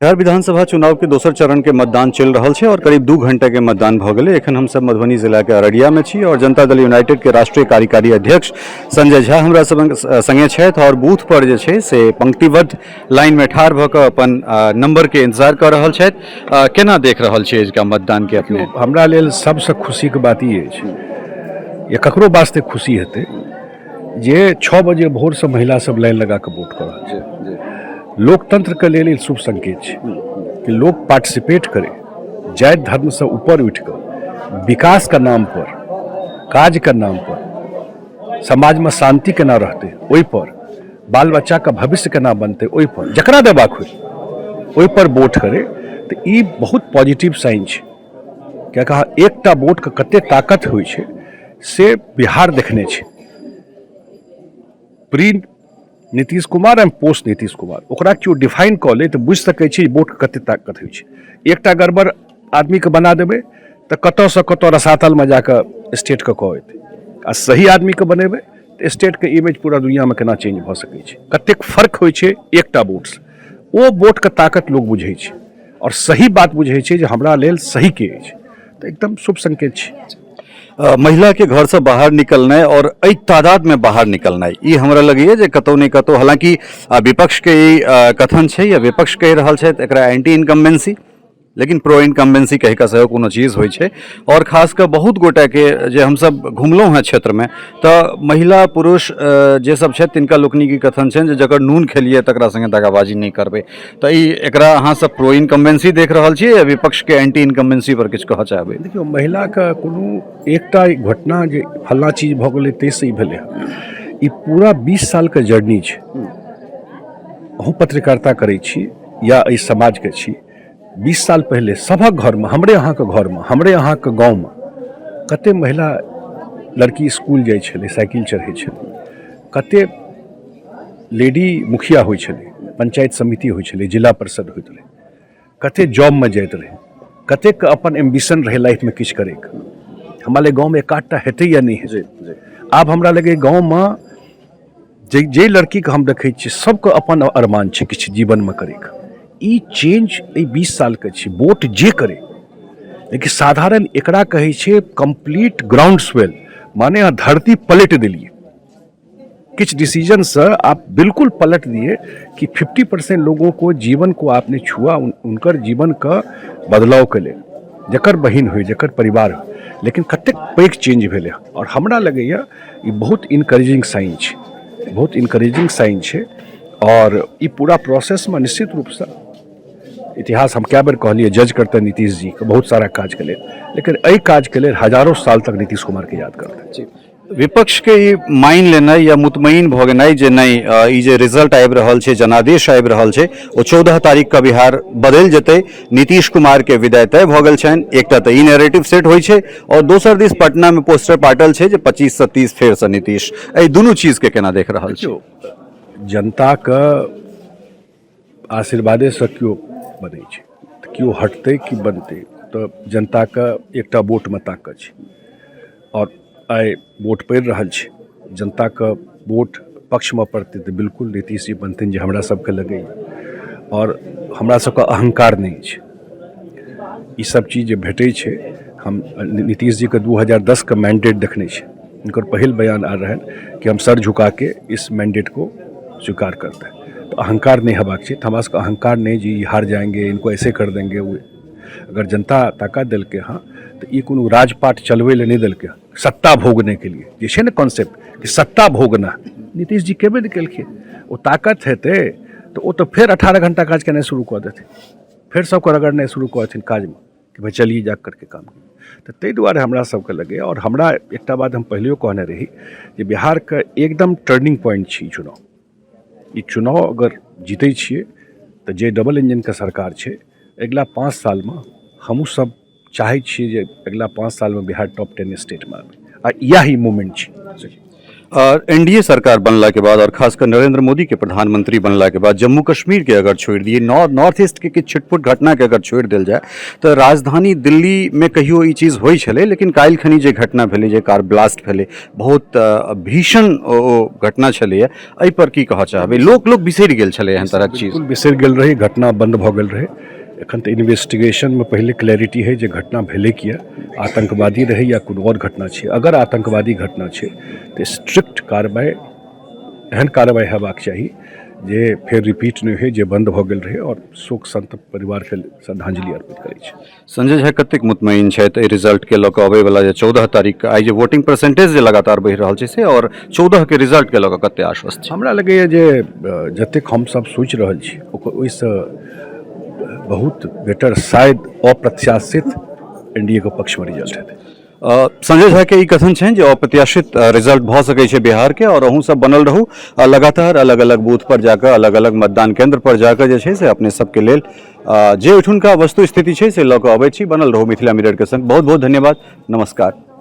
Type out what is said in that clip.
बिहार विधानसभा चुनाव के दोसर चरण के मतदान चल रहा है और करीब 2 घंटे के मतदान भ गए। एखन हम सब मधुबनी जिला के अररिया में छी और जनता दल यूनाइटेड के राष्ट्रीय कार्यकारी अध्यक्ष संजय झा हमरा सब संगे छथि और बूथ पर जे छै से पंक्तिबद्ध लाइन में ठाढ़ भ के अपन नंबर के इंतजार कर रहल छथि। केना देख रहल छी इसका मतदान के अपने? हमरा लेल सबसे खुशी के बात ई अछि या ककरो वास्ते खुशी हेतै जे 6 बजे भोर से महिला सब लाइन लगा के वोट कर रहल छै। लोकतंत्र के लिए शुभ संकेत है कि लोग पार्टिसिपेट करें, जाति धर्म से ऊपर उठकर विकास का नाम पर, काज का नाम पर, समाज में शांति केना रहते ओहि पर, बाल बच्चा का भविष्य केना बनते ओहि पर, जकरा देबाक हो ओहि पर वोट करे तो ई बहुत पॉजिटिव साइन है। क्या कहा एकटा वोट के कते ताकत होइ छै से बिहार देखने छै। Pre Nitish Kumar and post Nitish Kumar ओकरा क्यों डिफाइन कऽ ले तो बुझ सकै छी वोट के कते ताकत होइ छै। एकटा गड़बड़ आदमी के बना देबै तो कतौ से कतौ रसातल में जाकर स्टेट के कह एतै, आ सही आदमी के बनेबै तो स्टेट के इमेज पूरा दुनिया में केना चेंज भऽ सकै छै। कतेक फर्क होइ छै एकटा वोट से, ओ वोट के ताकत लोग बुझै छै और सही बात बुझै छै जे हमरा लेल सही के अछि, तो एकदम शुभ संकेत छै। महिला के घर से बाहर निकलना और एक तादाद में बाहर निकलना ये हमरा लगे जे कतौ नहीं कतौ, हालांकि विपक्ष के कथन है या विपक्ष कह रहा है एकरा एंटी इनकम्बेंसी, लेकिन प्रो इनकम्बेंसी कह के सेहो कोनो चीज होइ छै। और खास कर बहुत गोटा के जे हम सब घुमलों हैं क्षेत्र में तो महिला पुरुष जे सब छै तिनका लोकनी की कथन छै जे जकर नून खेलिए तकरा संगे दगाबाजी नहीं करबे, तो एकरा अहाँ सब प्रो इनकम्बेंसी देख रहल छियै या विपक्ष के एंटी इनकम्बेंसी पर किछु कहऽ चाहबै? देखियो महिला का कोनो एकटा घटना जे फल्ला चीज भऽ गेलै तेसँ ई भेलै, ई पूरा 20 साल के जर्नी छै। अहूँ पत्रकारिता करै छी या एहि समाज के छी, 20 साल पहले सबक घर में, हमरे अहाँ के घर में, हमरे अहाँ के गाँव में कते महिला लड़की स्कूल जाइ छलै, साइकिल चढ़ै छलै, कते लेडी मुखिया होइ छलै, पंचायत समिति होइ छलै, जिला परिषद होइत रहै, कते जॉब में जाइत रहै, कते के अपन एम्बिशन रहे लाइफ में किछु करे के। हमारे गाँव में एकाधटा हेतै या नहीं हेतै। आब हमरा लगे गाँव में जे लड़की के हम देखै छियै सबके अपन अरमान छै किछु जीवन में करे के। ई चेंज 20 साल के छै, वोट जे करे, लेकिन साधारण एकरा कहै छै कंप्लीट ग्राउंड स्वेल, माने अहाँ धरती पलट दिलिए। किछ डिसीजन से आप बिल्कुल पलट दिए कि 50% लोगों को जीवन को आपने छुआ, उनकर जीवन का बदलाव के लिए, जकर बहिन हो, जकर परिवार हो, लेकिन कतेक पैघ चेंज भेलै। और हमरा लगैया ई बहुत इनकरेजिंग साइन छै, बहुत इनकरेजिंग साइन छै। और ई पूरा प्रोसेस में निश्चित रूप से इतिहास हम क्या बार कहलिए जज करते नीतीश जी के बहुत सारा काज के लिए, लेकिन एहि काज के लिए हजारों साल तक नीतीश कुमार के याद करते। विपक्ष के मान लेना या मुतमईन भ गेनाइ जे नहीं ई जे रिजल्ट आबि रहल छै, जनादेश आबि रहल छै, ओ 14 तारीख का बिहार बदल जेतै, नीतीश कुमार के विदाई तय भ गेल छनि। एकटा तऽ ई नैरेटिव सेट होइ छै और दोसर दिस पटना में पोस्टर पाटल छै जे 25 से 30 फेर से नीतीश। एहि दुनू चीज के केना देख रहल छी? जनता का आशीर्वादे से क्यों बनै छै, क्यों हटते कि बनते, तो जनता का एकटा वोट में ताकत छै और आइ वोट पड़ि रहल छै। जनता का वोट पक्ष में पड़ते तो बिल्कुल नीतीश जी बनते जे हमरा सबके लगैए। और हमरा सबके अहंकार नहीं छै, ई सब चीज जे भेटै छै। हम नीतीश जी के 2010 का मैंडेट देखने छै, उनकर पहल बयान आ रहा है कि हम सर झुका के इस मैंडेट को स्वीकार करते हैं। तो अहंकार नहीं हबाक चाहिए, हमरा सबके अहंकार नहीं जी हार जाएंगे, इनको ऐसे कर देंगे। वो अगर जनता ताकत दिल के हाँ तो ये कोनो राजपाट चलवे ले नहीं दिल के, सत्ता भोगने के लिए जे छै ने कॉन्सेप्ट कि सत्ता भोगना, नीतीश जी केबे निकलखिन। वो ताकत हेतै तो वो तो फिर 18 घंटा काज करना शुरू कर देते, फिर सबको रगड़ना शुरू कर देथिन काज में कि भाई चलिए जा करके काम करिए। तो ताहि दुआरे हमरा सबके लगे, और हमरा एकटा बात हम पहले कहने रही जे बिहार का एकदम टर्निंग पॉइंट छै चुनाव। ई चुनाव अगर जीते छिए तो जे डबल इंजन के सरकार छै, अगला 5 साल में हमहूँ सब चाहे छिए जे अगला 5 साल में बिहार टॉप 10 स्टेट में आबे, आ यही मूवमेंट छै। एनडीए सरकार बनला के बाद और खासकर नरेंद्र मोदी के प्रधानमंत्री बनला के बाद जम्मू कश्मीर के अगर छोड़ दिए नॉर्थ ईस्ट के किछु छिटपुट घटना के अगर छोड़ दिल जाए तो राजधानी दिल्ली में कहियो ई चीज होइ छलै, लेकिन काल्हि खनी जे घटना भेलै, जे कार ब्लास्ट भेलै, बहुत भीषण ओ घटना छलैए। एहि पर की कहऽ चाहबै? लोक बिसरि गेल छलै एहन तरहक चीज। बिल्कुल बिसरि गेल रही, घटना बंद भऽ गेल रहे। एखन तऽ इन्वेस्टिगेशन में पहले क्लैरिटी है जे घटना भेलै किया, आतंकवादी रहे या कोनो और घटना छै। अगर आतंकवादी घटना छै तो स्ट्रिक्ट कार्रवाई, एहन कार्रवाई हेबाक चाही जे फेर रिपीट नहीं होइ, जे बंद भऽ गेल रहे, और शोक संतप्त परिवार के श्रद्धांजलि अर्पित करै छै। संजय झा कतेक मुतमईन छथि एहि रिजल्ट के लऽ कऽ? अबै वाला जे 14 तारीख के आइ जे वोटिंग परसेंटेज जे लगातार बढ़ि रहल छै से, और 14 के रिजल्ट के लऽ कऽ कते आश्वस्त छै? हमरा लगैए जे जतेक हमसब सोचि रहल छी ओहिसँ बहुत बेटर, शायद अप्रत्याशित एनडीए के पक्ष में रिजल्ट हेतै। संजय झा के ई कथन छनि जे अप्रत्याशित रिजल्ट भऽ सकै छै बिहार के, और अहूँ सब बनल रहू लगातार अलग अलग बूथ पर जाकर, अलग अलग मतदान केंद्र पर जाकर जे छै से अपने सबके लेल जे ओहिठुनका वस्तु स्थिति छै से लऽ कऽ अबै छी। बनल रहू मिथिला मिरर के संग। बहुत बहुत धन्यवाद, नमस्कार।